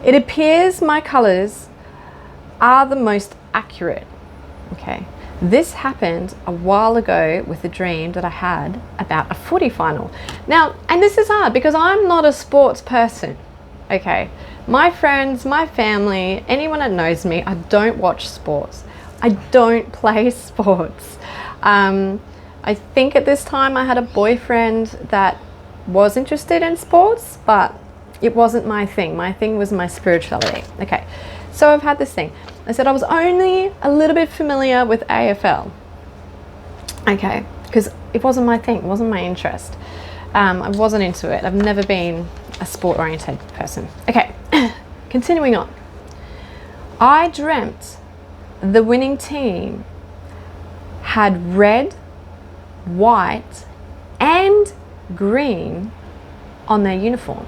It appears my colours are the most accurate. Okay, this happened a while ago with a dream that I had about a footy final. Now, and this is hard because I'm not a sports person. Okay, my friends, my family, anyone that knows me, I don't watch sports. I don't play sports. I think at this time I had a boyfriend that was interested in sports, but it wasn't my thing. My thing was my spirituality. Okay, so I've had this thing. I said I was only a little bit familiar with AFL. Okay, because it wasn't my thing, it wasn't my interest. I wasn't into it. I've never been a sport-oriented person. Okay, continuing on. I dreamt the winning team had red, white, and green on their uniform,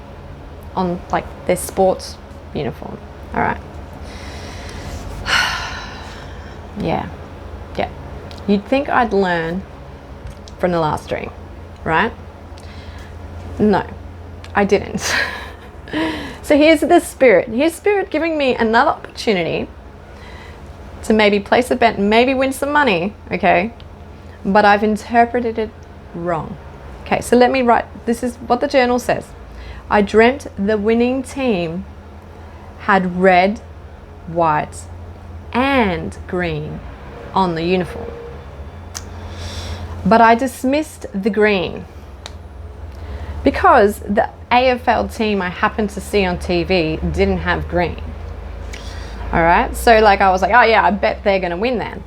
on like their sports uniform. All right. Yeah. You'd think I'd learn from the last dream, right? No, I didn't. So here's the spirit. Here's spirit giving me another opportunity to maybe place a bet and maybe win some money, okay? But I've interpreted it wrong. Okay, so let me write. This is what the journal says. I dreamt the winning team had red, white, and green on the uniform. But I dismissed the green because the AFL team I happened to see on TV didn't have green. All right, so like I was like, oh yeah, I bet they're gonna win then.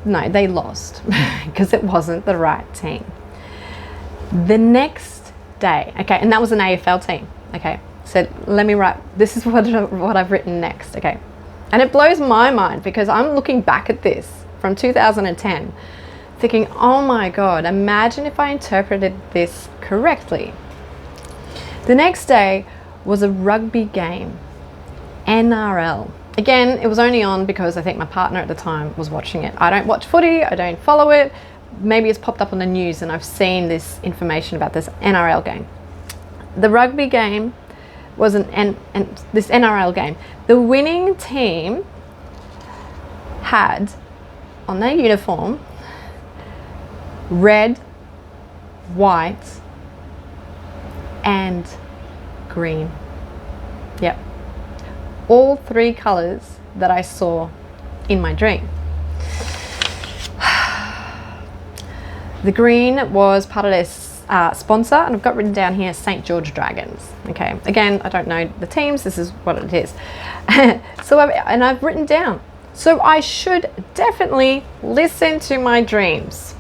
No, they lost because it wasn't the right team. The next day, okay, and that was an AFL team, okay, so let me write, this is what I've written next, okay, and it blows my mind because I'm looking back at this from 2010 thinking, oh my God, imagine if I interpreted this correctly. The next day was a rugby game, NRL. Again, it was only on because I think my partner at the time was watching it. I don't watch footy, I don't follow it. Maybe it's popped up on the news and I've seen this information about this NRL game. The rugby game was this NRL game. The winning team had on their uniform red, white, and green. Yep. All three colors that I saw in my dream. The green was part of their sponsor, and I've got written down here St. George Dragons. Okay, again, I don't know the teams, this is what it is. So I've written down, so I should definitely listen to my dreams.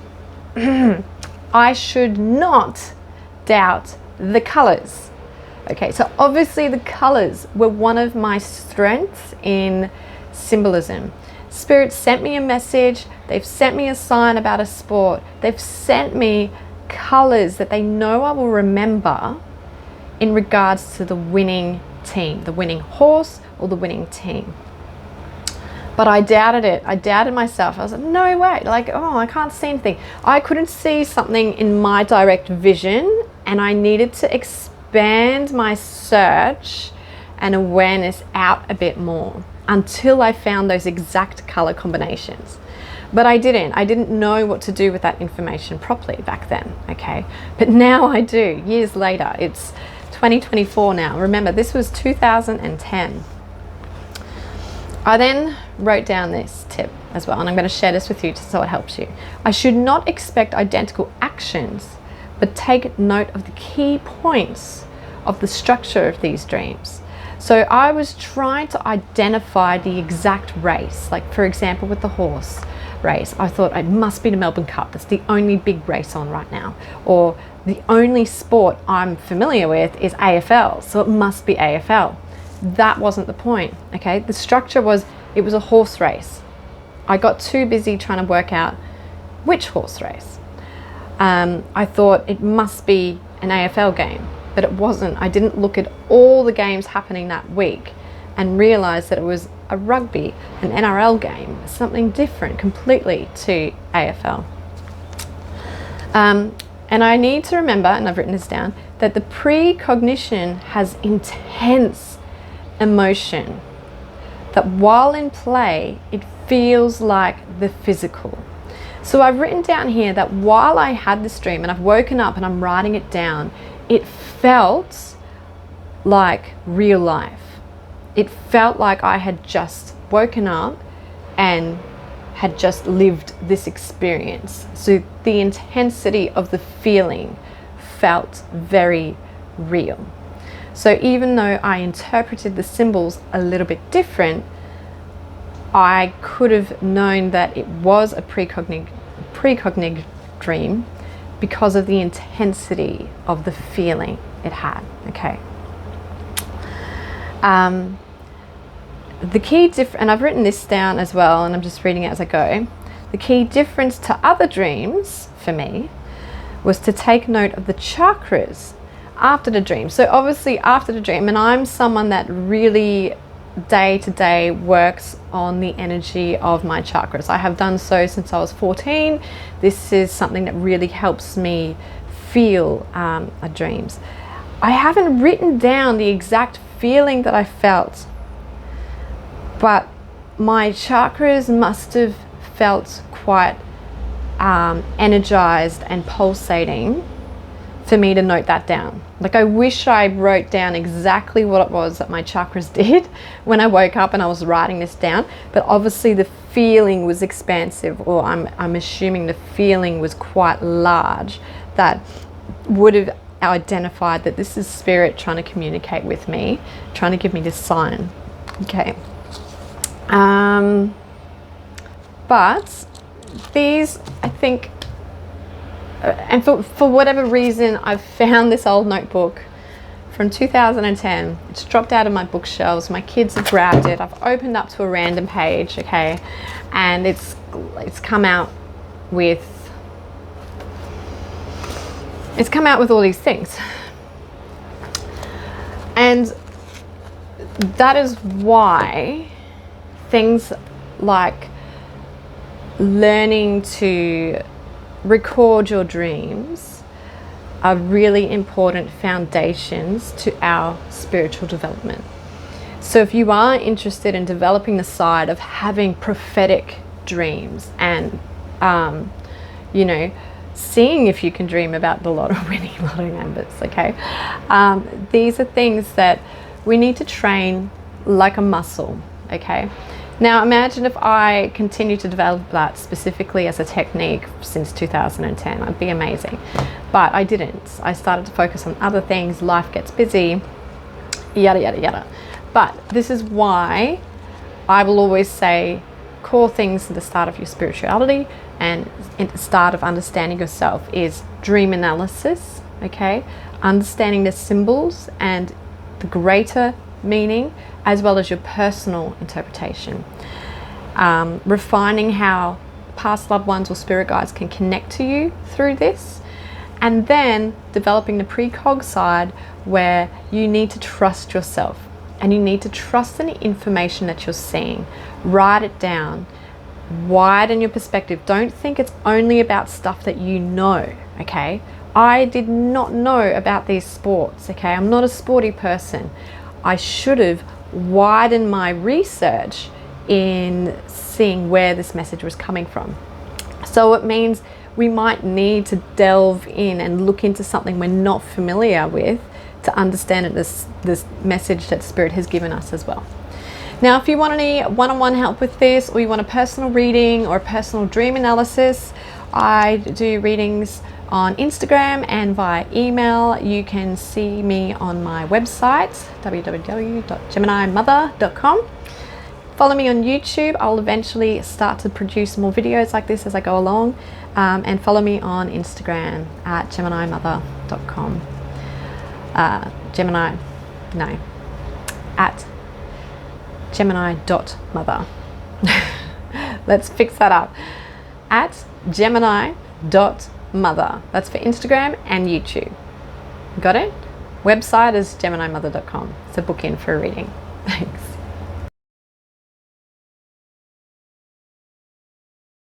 I should not doubt the colors. Okay, so obviously the colors were one of my strengths in symbolism. Spirit sent me a message, they've sent me a sign about a sport, they've sent me colors that they know I will remember in regards to the winning team, the winning horse or the winning team. But I doubted it. I doubted myself. I was like, no way. Like, oh, I can't see anything. I couldn't see something in my direct vision, and I needed to expand my search and awareness out a bit more until I found those exact color combinations. But I didn't know what to do with that information properly back then, okay? But now I do, years later. It's 2024 now. Remember, this was 2010. I then wrote down this tip as well, and I'm going to share this with you so it helps you. I should not expect identical actions, but take note of the key points of the structure of these dreams. So I was trying to identify the exact race, like for example with the horse race, I thought it must be the Melbourne Cup. That's the only big race on right now. Or the only sport I'm familiar with is AFL, so it must be AFL. That wasn't the point, okay? The structure was, it was a horse race. I got too busy trying to work out which horse race. I thought it must be an AFL game, but it wasn't. I didn't look at all the games happening that week and realize that it was a rugby, an NRL game, something different completely to AFL. And I need to remember, and I've written this down, that the precognition has intense emotion that while in play, it feels like the physical. So I've written down here that while I had this dream and I've woken up and I'm writing it down, it felt like real life. It felt like I had just woken up and had just lived this experience. So the intensity of the feeling felt very real. So even though I interpreted the symbols a little bit different, I could have known that it was a precognitive dream because of the intensity of the feeling it had. Okay. The key and I've written this down as well, and I'm just reading it as I go. The key difference to other dreams for me was to take note of the chakras after the dream. So obviously after the dream, and I'm someone that really day to day works on the energy of my chakras. I have done so since I was 14. This is something that really helps me feel dreams. I haven't written down the exact feeling that I felt, but my chakras must have felt quite energized and pulsating for me to note that down. Like, I wish I wrote down exactly what it was that my chakras did when I woke up and I was writing this down, but obviously the feeling was expansive, or I'm assuming the feeling was quite large, that would have identified that this is spirit trying to communicate with me, trying to give me this sign. Okay. But these, I think, and for whatever reason, I've found this old notebook from 2010. It's dropped out of my bookshelves. My kids have grabbed it. I've opened up to a random page, okay, and it's come out with all these things. And that is why things like learning to record your dreams are really important foundations to our spiritual development. So if you are interested in developing the side of having prophetic dreams and, seeing if you can dream about the lotto, winning lotto numbers, okay? These are things that we need to train like a muscle, okay? Now imagine if I continue to develop that specifically as a technique since 2010, it'd be amazing. But I didn't. I started to focus on other things, life gets busy, yada, yada, yada. But this is why I will always say core things at the start of your spirituality and at the start of understanding yourself is dream analysis, okay? Understanding the symbols and the greater meaning, as well as your personal interpretation. Refining how past loved ones or spirit guides can connect to you through this, and then developing the precog side where you need to trust yourself and you need to trust in the information that you're seeing. Write it down, widen your perspective. Don't think it's only about stuff that you know, okay? I did not know about these sports, okay? I'm not a sporty person. I should have widened my research in seeing where this message was coming from. So it means we might need to delve in and look into something we're not familiar with to understand it, this message that Spirit has given us as well. Now, if you want any one-on-one help with this, or you want a personal reading or a personal dream analysis, I do readings on Instagram and via email. You can see me on my website, www.geminimother.com. Follow me on YouTube. I'll eventually start to produce more videos like this as I go along. And follow me on Instagram at geminimother.com. At gemini.mother. Let's fix that up. At gemini.mother. That's for Instagram and YouTube. Got it? Website is geminimother.com. So book in for a reading. Thanks.